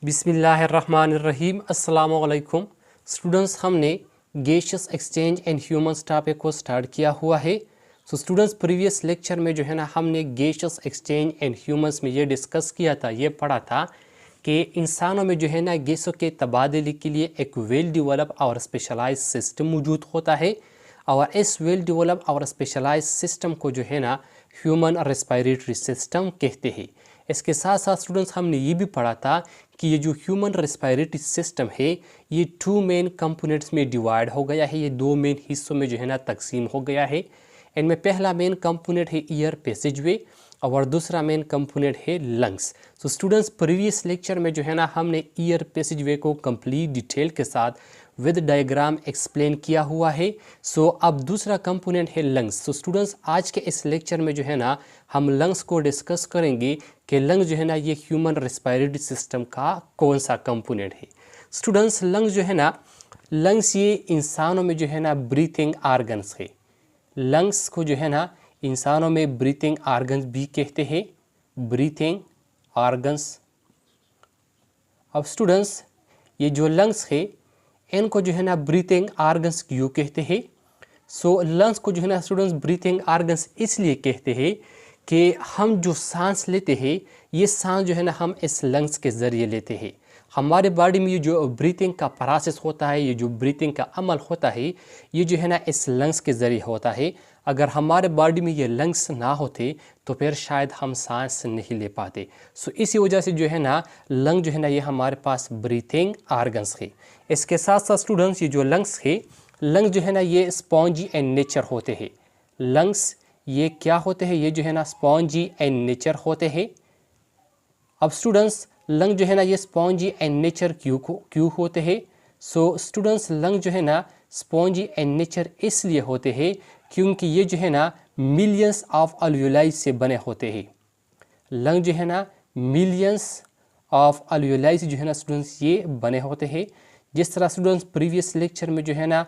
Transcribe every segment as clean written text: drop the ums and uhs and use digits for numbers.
बिस्मिल्लाहिर्रहमानिर्रहीम। अस्सलामुअलैकुम स्टूडेंट्स, हमने gaseous exchange and humans topic को स्टार्ट किया हुआ है। स्टूडेंट्स, प्रीवियस लेक्चर में जो है ना हमने गैसियस एक्सचेंज एंड ह्यूमन्स में ये डिस्कस किया था, ये पढ़ा था कि इंसानों में जो है ना गैसों के तबादले के लिए एक वेल डेवलप और स्पेशलाइज सिस्टम मौजूद होता है, और इस वेल डेवलप और स्पेशलाइज सिस्टम को जो है ना ह्यूमन रेस्पिरेटरी सिस्टम कहते हैं। इसके साथ साथ स्टूडेंट्स हमने ये भी पढ़ा था कि ये जो ह्यूमन रेस्पिरेटरी सिस्टम है ये टू मेन कंपोनेंट्स में डिवाइड हो गया है, ये दो मेन हिस्सों में जो है ना तकसीम हो गया है। इनमें पहला मेन कंपोनेंट है ईयर पैसेजवे और दूसरा मेन कंपोनेंट है lungs. So students, previous lecture में जो है ना हमने ईयर पैसेजवे को कंप्लीट डिटेल के साथ विद डायग्राम एक्सप्लेन किया हुआ है। सो अब दूसरा कंपोनेंट है लंग्स। सो स्टूडेंट्स, आज के इस लेक्चर में जो है ना हम लंग्स को डिस्कस करेंगे कि लंग्स जो है ना ये ह्यूमन रेस्पिरेटरी सिस्टम का कौन सा कंपोनेंट है। स्टूडेंट्स, लंग्स जो है ना, लंग्स ये इंसानों में जो है ना ब्रीथिंग आर्गन्स है। लंग्स को जो है ना इंसानों में ब्रीथिंग आर्गन्स भी कहते हैं, ब्रीथिंग आर्गन्स। अब स्टूडेंट्स, ये जो लंग्स है इनको जो है ना ब्रीथिंग आर्गन्स क्यों कहते हैं? सो लंग्स को जो है ना स्टूडेंट्स ब्रीथिंग आर्गन्स इसलिए कहते हैं कि हम जो सांस लेते हैं ये सांस जो है ना हम इस लंग्स के ज़रिए लेते हैं। हमारे बॉडी में ये जो ब्रीथिंग का प्रोसेस होता है, ये जो ब्रीथिंग का अमल होता है, ये जो है ना इस लंग्स के ज़रिए होता है। अगर हमारे बॉडी में ये लंग्स ना होते तो फिर शायद हम सांस नहीं ले पाते। सो इसी वजह से जो है ना लंग जो है ना ये हमारे पास ब्रीथिंग आर्गन्स है। इसके साथ साथ स्टूडेंट्स, ये जो लंग्स है, लंग्स जो है ना ये स्पॉन्जी एंड नेचर होते हैं। लंग्स ये क्या होते हैं? ये जो है ना स्पॉन्जी एंड नेचर होते हैं। अब स्टूडेंट्स, लंग जो है ना ये स्पॉन्जी एंड नेचर क्यों होते हैं? सो स्टूडेंट्स, लंग जो है ना स्पॉन्जी एंड नेचर इसलिए होते हैं क्योंकि ये जो है ना मिलियंस ऑफ अल्वियोलाई से बने होते हैं। लंग जो है ना मिलियंस ऑफ अल्वियोलाई से जो है ना स्टूडेंट्स ये बने होते हैं। जिस तरह स्टूडेंट्स प्रीवियस लेक्चर में जो है ना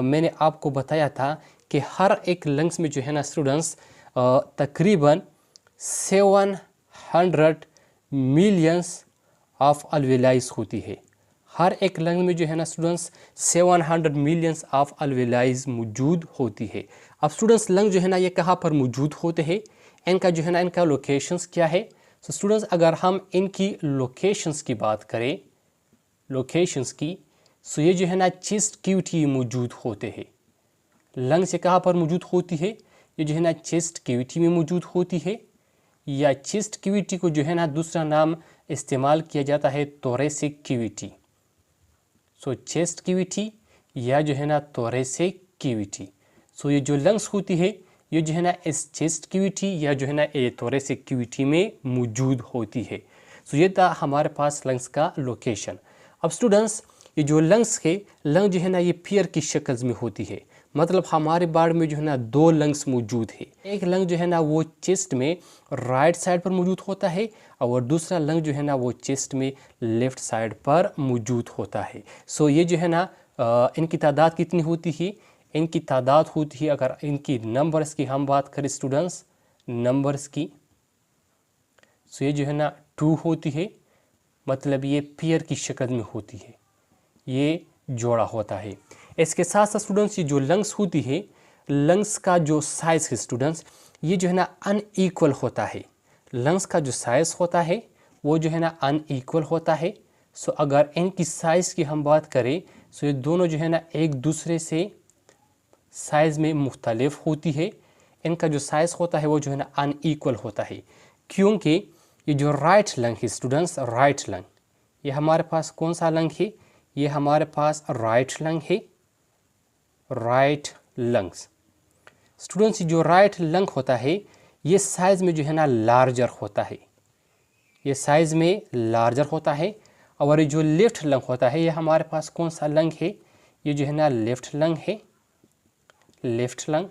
मैंने आपको बताया था कि हर एक लंग्स में जो है ना स्टूडेंट्स तकरीबन 700 मिलियंस ऑफ अल्वियोलाइज होती है। हर एक लंग में जो है ना स्टूडेंट्स 700 मिलियंस ऑफ अल्वियोलाइज मौजूद होती है। अब स्टूडेंट्स, लंग जो है ना ये कहाँ पर मौजूद होते हैं? इनका जो है ना इनका लोकेशंस क्या है? सो स्टूडेंट्स, अगर हम इनकी लोकेशंस की बात करें, लोकेशंस की, सो ये जो है ना चेस्ट कैविटी मौजूद होते हैं। लंग्स ये कहाँ पर मौजूद होती है? ये जो है ना चेस्ट कैविटी में मौजूद होती है, या चेस्ट कैविटी को जो है ना दूसरा नाम इस्तेमाल किया जाता है थोरैसिक कैविटी। सो चेस्ट कैविटी या जो है ना थोरैसिक कैविटी। सो ये जो लंग्स होती है ये जो है ना इस चेस्ट कैविटी या जो है ना ये थोरैसिक कैविटी में मौजूद होती है। सो ये था हमारे पास लंग्स का लोकेशन। अब स्टूडेंट्स, ये जो लंग्स है, लंग जो है ना ये पेयर की शक्ल में होती है। मतलब हमारे बॉडी में जो है ना दो लंग्स मौजूद है। एक लंग जो है ना वो चेस्ट में राइट साइड पर मौजूद होता है और दूसरा लंग जो है ना वो चेस्ट में लेफ्ट साइड पर मौजूद होता है। सो ये जो है ना इनकी तादाद कितनी होती है? इनकी तादाद होती है, अगर इनकी नंबर्स की हम बात करें स्टूडेंट्स, नंबर्स की, सो ये जो है ना 2 होती है। मतलब ये पेयर की शक्ल में होती है, ये जोड़ा होता है। इसके साथ साथ स्टूडेंट्स, ये जो लंग्स होती है, लंग्स का जो साइज़ है स्टूडेंट्स ये जो है ना अनईक्वल होता है। लंग्स का जो साइज़ होता है वो जो है ना अनईक्वल होता है। सो अगर इनकी साइज़ की हम बात करें, सो ये दोनों जो है ना एक दूसरे से साइज़ में मुख्तलिफ होती है। इनका जो साइज़ होता है वो जो है ना अनईक्वल होता है, क्योंकि ये जो राइट लंग है स्टूडेंट्स, राइट लंग, ये हमारे पास कौन सा लंग है? ये हमारे पास राइट लंग है, राइट लंग्स। स्टूडेंट्स, जो राइट लंग होता है ये साइज़ में जो है ना लार्जर होता है, ये साइज़ में लार्जर होता है। और ये जो लेफ्ट लंग होता है ये हमारे पास कौन सा लंग है? ये जो है ना लेफ्ट लंग है, लेफ्ट लंग।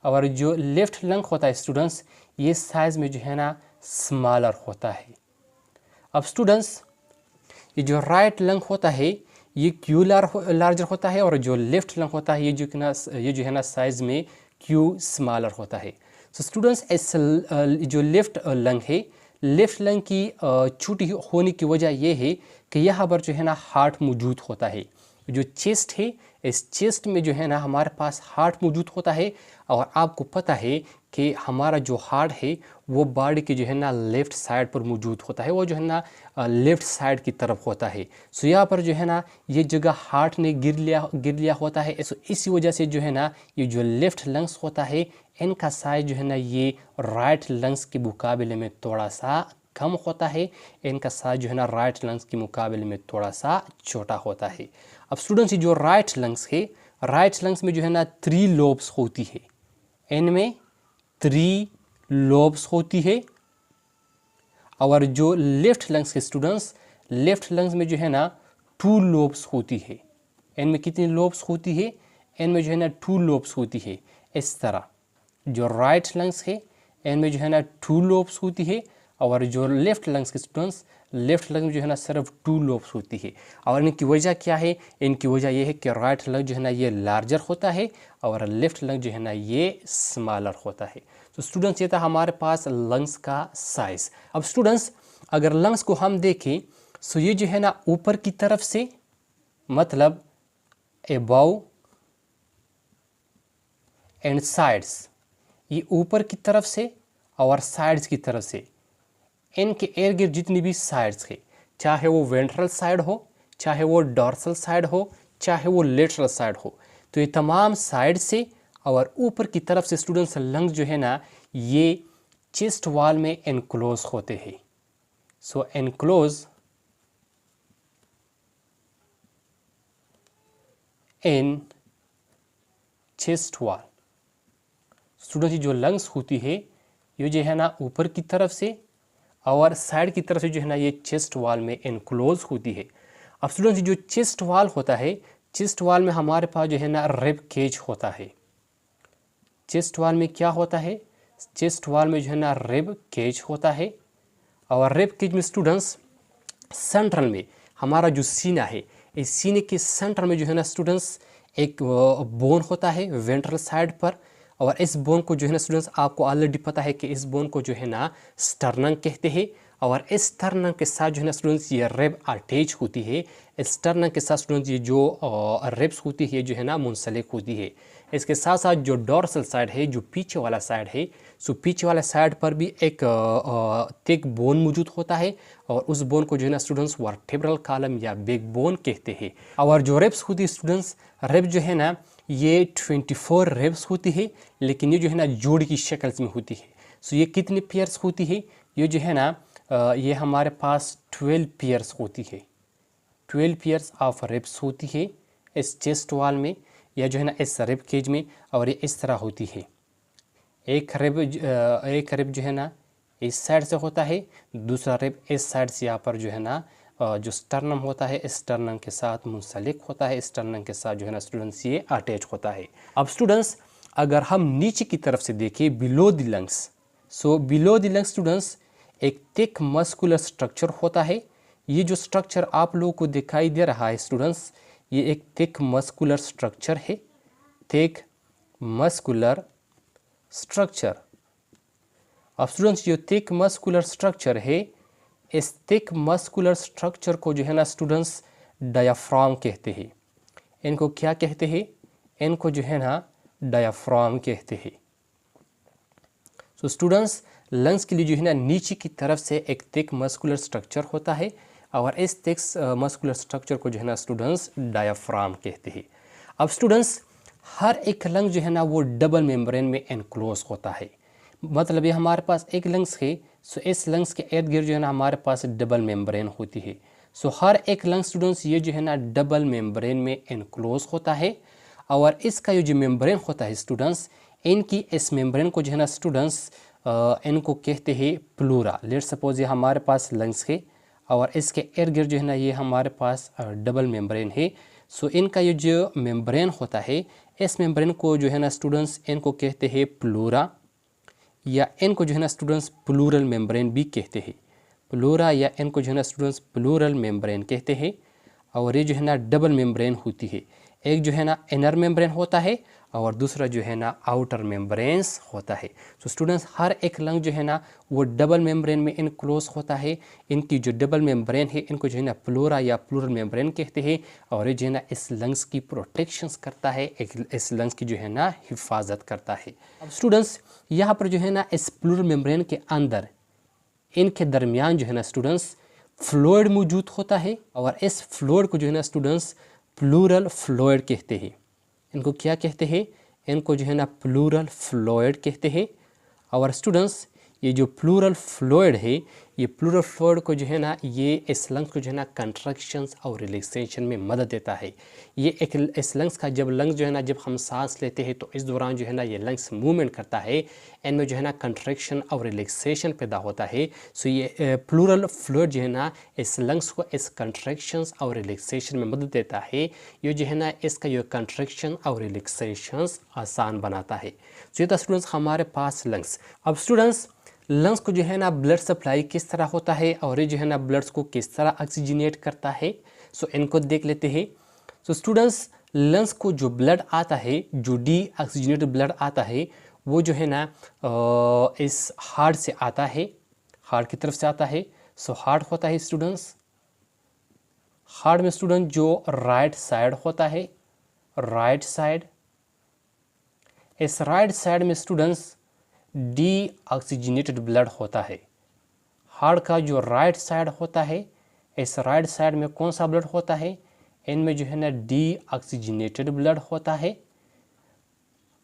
और जो लेफ्ट लंग होता है स्टूडेंट्स ये साइज़ में जो है ना स्मॉलर होता है। अब स्टूडेंट्स, ये जो राइट लंग होता है ये क्यों लार्जर होता है, और जो लेफ्ट लंग होता है ये जो है ना साइज़ में क्यों स्मॉलर होता है? सो स्टूडेंट्स, इस जो लेफ्ट लंग है, लेफ्ट लंग की छोटी होने की वजह यह है कि यहाँ पर जो है ना हार्ट मौजूद होता है। जो चेस्ट है, इस चेस्ट में जो है ना हमारे पास हार्ट मौजूद होता है। और आपको पता है कि हमारा जो हार्ट है वो बॉडी के जो है ना लेफ़्ट साइड पर मौजूद होता है, वो जो है ना लेफ़्ट साइड की तरफ होता है। सो यहाँ पर जो है ना ये जगह हार्ट ने गिर लिया होता है। इसी वजह से जो है ना ये जो लेफ़्ट लंग्स होता है इनका साइज जो है ना ये राइट लंग्स के मुकाबले में थोड़ा सा कम होता है। इनका साइज जो है ना राइट लंग्स के मुकाबले में थोड़ा सा छोटा होता है। अब स्टूडेंट्स जो राइट लंग्स है, राइट लंग्स में जो है ना 3 लोब्स होती है, इनमें 3 लोब्स होती है। और जो लेफ्ट लंग्स के स्टूडेंट्स, लेफ्ट लंग्स में जो है ना 2 लोब्स होती है। इनमें कितनी लोब्स होती है? इनमें जो है ना 2 लोब्स होती है। इस तरह जो राइट लंग्स है इनमें जो है ना 2 लोब्स होती है, और जो लेफ्ट लंग्स के स्टूडेंट्स, लेफ्ट लंग में जो है ना सिर्फ 2 लोब्स होती है। और इनकी वजह क्या है? इनकी वजह ये है कि राइट लंग जो है ना ये लार्जर होता है और लेफ्ट लंग जो है ना ये स्मॉलर होता है। तो स्टूडेंट्स ये था हमारे पास लंग्स का साइज। अब स्टूडेंट्स अगर लंग्स को हम देखें तो ये जो है ना ऊपर की तरफ से, मतलब अबव एंड साइड्स, ये ऊपर की तरफ से और साइड्स की तरफ से, इनके इर्द गिर्द जितनी भी साइड्स है, चाहे वो वेंट्रल साइड हो, चाहे वो डॉर्सल साइड हो, चाहे वो लेटरल साइड हो, तो ये तमाम साइड से और ऊपर की तरफ से स्टूडेंट्स लंग्स जो है ना ये चेस्ट वॉल में एनक्लोज होते हैं। So enclose in chest wall. Students जो लंग्स होती है ये जो है ना ऊपर की तरफ से और साइड की तरफ से जो है ना ये चेस्ट वॉल में एनक्लोज होती है। अब स्टूडेंट्स जो चेस्ट वॉल होता है, चेस्ट वॉल में हमारे पास जो है ना रिब केज होता है। चेस्ट वॉल में क्या होता है? चेस्ट वॉल में जो है ना रिब केज होता है। और रिब केज में स्टूडेंट्स सेंट्रल में हमारा जो सीना है, इस सीने के सेंटर में जो है ना स्टूडेंट्स एक बोन होता है वेंट्रल साइड पर। और इस बोन को जो है ना स्टूडेंट्स आपको ऑलरेडी पता है कि इस बोन को जो है ना स्टर्नम कहते हैं। और इस स्टर्नम के साथ जो है ना स्टूडेंट्स ये रिब अटैच होती है। इस स्टर्नम के साथ स्टूडेंट्स ये जो रिब्स होती है जो है ना मुंसलिक होती है। इसके साथ साथ जो डॉर्सल साइड है, जो पीछे वाला साइड है, सो पीछे वाला साइड पर भी एक थिक बोन मौजूद होता है। और उस बोन को जो है ना स्टूडेंट्स वर्टेब्रल कॉलम या बिग बोन कहते हैं। और जो रिब्स होती है स्टूडेंट्स, रिब जो है ना ये 24 रिब्स होती है, लेकिन ये जो है ना जोड़ी की शक्ल में होती है। सो ये कितने पेयर्स होती है? ये जो है ना ये हमारे पास 12 पेयर्स होती है। 12 पेयर्स ऑफ रिब्स होती है इस चेस्ट वॉल में, या जो है ना इस रिब केज में। और ये इस तरह होती है। एक रिब जो है ना इस साइड से होता है, दूसरा रिब इस साइड से यहाँ पर जो है ना जो स्टर्नम होता है इस स्टर्नम के साथ मुंसलिक होता है, स्टर्नम के साथ जो है ना स्टूडेंट्स ये अटैच होता है। अब स्टूडेंट्स अगर हम नीचे की तरफ से देखें below the lungs, so below the lungs students एक थिक मस्कुलर स्ट्रक्चर होता है। ये जो स्ट्रक्चर आप लोगों को दिखाई दे रहा है स्टूडेंट्स, ये एक थिक मस्कुलर स्ट्रक्चर है, थिक मस्कुलर स्ट्रक्चर। अब स्टूडेंट्स जो थिक मस्कुलर स्ट्रक्चर है, इस थिक मस्कुलर स्ट्रक्चर को जो है ना स्टूडेंट्स डायाफ्राम कहते हैं। इनको क्या कहते हैं? इनको जो है ना डायाफ्राम कहते हैं। सो स्टूडेंट्स लंग्स के लिए जो है ना नीचे की तरफ से एक थिक मस्कुलर स्ट्रक्चर होता है, और इस थिक मस्कुलर स्ट्रक्चर को जो है ना स्टूडेंट्स डायाफ्राम कहते हैं। अब स्टूडेंट्स हर एक लंग जो है ना वो डबल मेम्ब्रेन में एनक्लोज होता है। मतलब ये हमारे पास एक लंग्स है, सो इस लंग्स के इर्द गिर्द जो है ना हमारे पास डबल मेम्ब्रेन होती है। सो हर एक लंग स्टूडेंट्स ये जो है ना डबल मेम्ब्रेन में एनक्लोज होता है। और इसका ये जो मेम्ब्रेन होता है स्टूडेंट्स, इनकी इस मेम्ब्रेन को जो है ना स्टूडेंट्स इनको कहते हैं प्लूरा। लेट सपोज ये हमारे पास लंग्स है और इसके इर्द गिर्द जो है ना ये हमारे पास डबल मेम्ब्रेन है। सो इनका ये जो मेम्ब्रेन होता है, इस मेम्ब्रेन को जो है ना स्टूडेंट्स इनको कहते हैं प्लूरा, या इनको जो है ना स्टूडेंट्स प्लूरल मेम्ब्रेन भी कहते हैं। प्लूरा या इनको जो है ना स्टूडेंट्स प्लूरल मेम्ब्रेन कहते हैं। और ये जो है ना डबल मेम्ब्रेन होती है, एक जो है ना इनर मेम्ब्रेन होता है और दूसरा जो है ना आउटर मेम्ब्रेन्स होता है। तो स्टूडेंट्स हर एक लंग जो है ना वो डबल मेम्ब्रेन में इनक्लोज होता है। इनकी जो डबल मेम्ब्रेन है इनको जो है ना प्लोरा या प्लूरल मेम्ब्रेन कहते हैं, और ये जो है ना इस लंग्स की प्रोटेक्शंस करता है, इस लंग्स की जो है ना हिफाजत करता है। अब स्टूडेंट्स यहाँ पर जो है ना इस प्लूरल मेम्ब्रेन के अंदर इनके दरमियान जो है ना स्टूडेंट्स फ्लूइड मौजूद होता है, और इस फ्लूइड को जो है ना स्टूडेंट्स प्लूरल फ्लूइड कहते हैं। इनको क्या कहते हैं? इनको जो है ना प्लूरल फ्लूइड कहते हैं। और स्टूडेंट्स ये जो प्लूरल फ्लूइड है, ये प्लूरल फ्लूइड को जो है ना ये इस लंग्स को जो है ना कंट्रैक्शंस और रिलैक्सेशन में मदद देता है। ये एक इस लंग्स का जब लंग्स जो है ना जब हम सांस लेते हैं तो इस दौरान जो है ना ये लंग्स मूवमेंट करता है, इनमें जो है ना कंट्रैक्शन और रिलैक्सेशन पैदा होता है। सो ये प्लूरल फ्लूइड जो है ना इस लंग्स को इस कंट्रैक्शंस और रिलैक्सेशन में मदद देता है। ये जो है ना इसका ये कंट्रैक्शन और रिलैक्सेशंस आसान बनाता है। तो ये था स्टूडेंट्स हमारे पास लंग्स। अब स्टूडेंट्स लंग्स को जो है ना ब्लड सप्लाई किस तरह होता है और ये जो है ना ब्लड्स को किस तरह ऑक्सीजनेट करता है, सो इनको देख लेते हैं। सो स्टूडेंट्स लंग्स को जो ब्लड आता है, जो डी ऑक्सीजनेटेड ब्लड आता है, वो जो है ना इस हार्ट से आता है, हार्ट की तरफ से आता है। सो हार्ट होता है स्टूडेंट्स, हार्ट में स्टूडेंट जो राइट साइड होता है, राइट साइड, इस राइट साइड में स्टूडेंट्स डी ऑक्सीजनेटेड ब्लड होता है। हार्ट का जो राइट साइड होता है, इस राइट साइड में कौन सा ब्लड होता है? इनमें जो है ना डी ऑक्सीजनेटेड ब्लड होता है।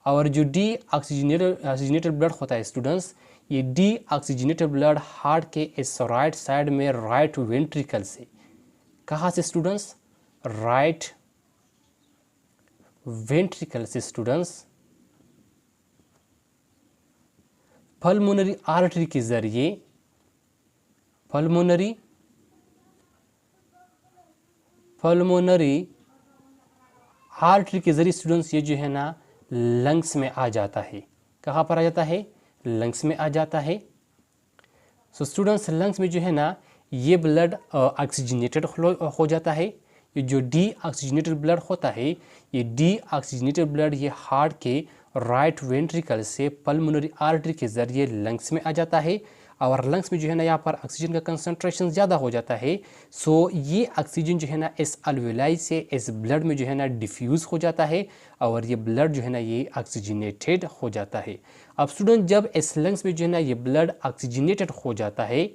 और जो डी ऑक्सीजनेटेड ब्लड होता है स्टूडेंट्स, ये डी ऑक्सीजनेटेड ब्लड हार्ट के इस राइट साइड में राइट वेंट्रिकल से, कहाँ से स्टूडेंट्स? राइट वेंट्रिकल से स्टूडेंट्स पल्मोनरी आर्टरी के जरिए, पल्मोनरी आर्टरी के जरिए स्टूडेंट्स ये जो है ना लंग्स में आ जाता है। कहाँ पर आ जाता है? लंग्स में आ जाता है। सो स्टूडेंट्स लंग्स में जो है ना ये ब्लड ऑक्सीजनेटेड हो जाता है। ये जो डी ऑक्सीजनेटेड ब्लड होता है, ये डी ऑक्सीजनेटेड ब्लड ये हार्ट के राइट वेंट्रिकल से पल्मोनरी आर्टरी के ज़रिए लंग्स में आ जाता है, और लंग्स में जो है ना यहाँ पर ऑक्सीजन का कंसंट्रेशन ज़्यादा हो जाता है। सो ये ऑक्सीजन जो है ना इस अल्वेलाई से इस ब्लड में जो है ना डिफ्यूज़ हो जाता है, और ये ब्लड जो है ना ये ऑक्सीजनेटेड हो जाता है। अब स्टूडेंट जब इस लंग्स में जो है ना ये ब्लड ऑक्सीजनेटेड हो जाता है,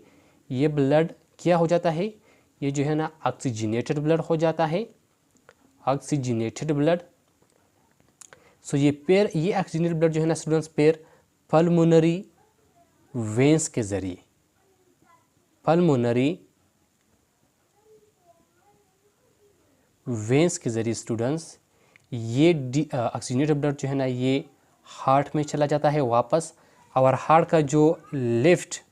ये ब्लड क्या हो जाता है? ये जो है ना ऑक्सीजनेटेड ब्लड हो जाता है, ऑक्सीजनेटेड ब्लड। सो ये ऑक्सीजनेटेड ब्लड जो है ना स्टूडेंट्स पल्मोनरी वेंस के जरिए, पल्मोनरी वेंस के जरिए स्टूडेंट्स ये ऑक्सीजनेटेड ब्लड जो है ना ये हार्ट में चला जाता है वापस, और हार्ट का जो लेफ्ट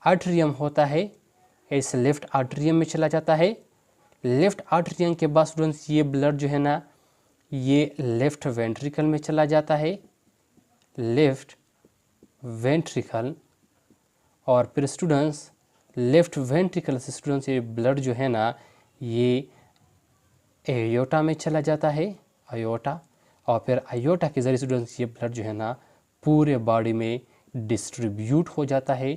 आर्टरियम होता है, इस लेफ्ट आर्टरियम में चला जाता है। लेफ्ट आर्टरियम के बाद स्टूडेंट्स ये ब्लड जो है ना ये लेफ्ट वेंट्रिकल में चला जाता है, लेफ्ट वेंट्रिकल, और फिर स्टूडेंट्स लेफ्ट वेंट्रिकल से स्टूडेंट्स ये ब्लड जो है ना ये एयोटा में चला जाता है, आयोटा, और फिर आयोटा के ज़रिए स्टूडेंट्स ये ब्लड जो है ना पूरे बॉडी में डिस्ट्रीब्यूट हो जाता है,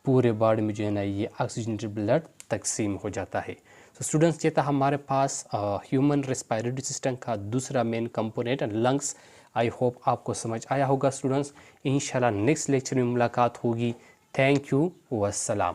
पूरे बॉडी में जो है ना ये ऑक्सीजनेटेड ब्लड तकसीम हो जाता है। तो स्टूडेंट्स ये था हमारे पास ह्यूमन रेस्पिरेटरी सिस्टम का दूसरा main component lungs. I hope आपको समझ आया होगा स्टूडेंट्स। इंशाल्लाह नेक्स्ट लेक्चर में मुलाकात होगी। Thank you, वस्सलाम।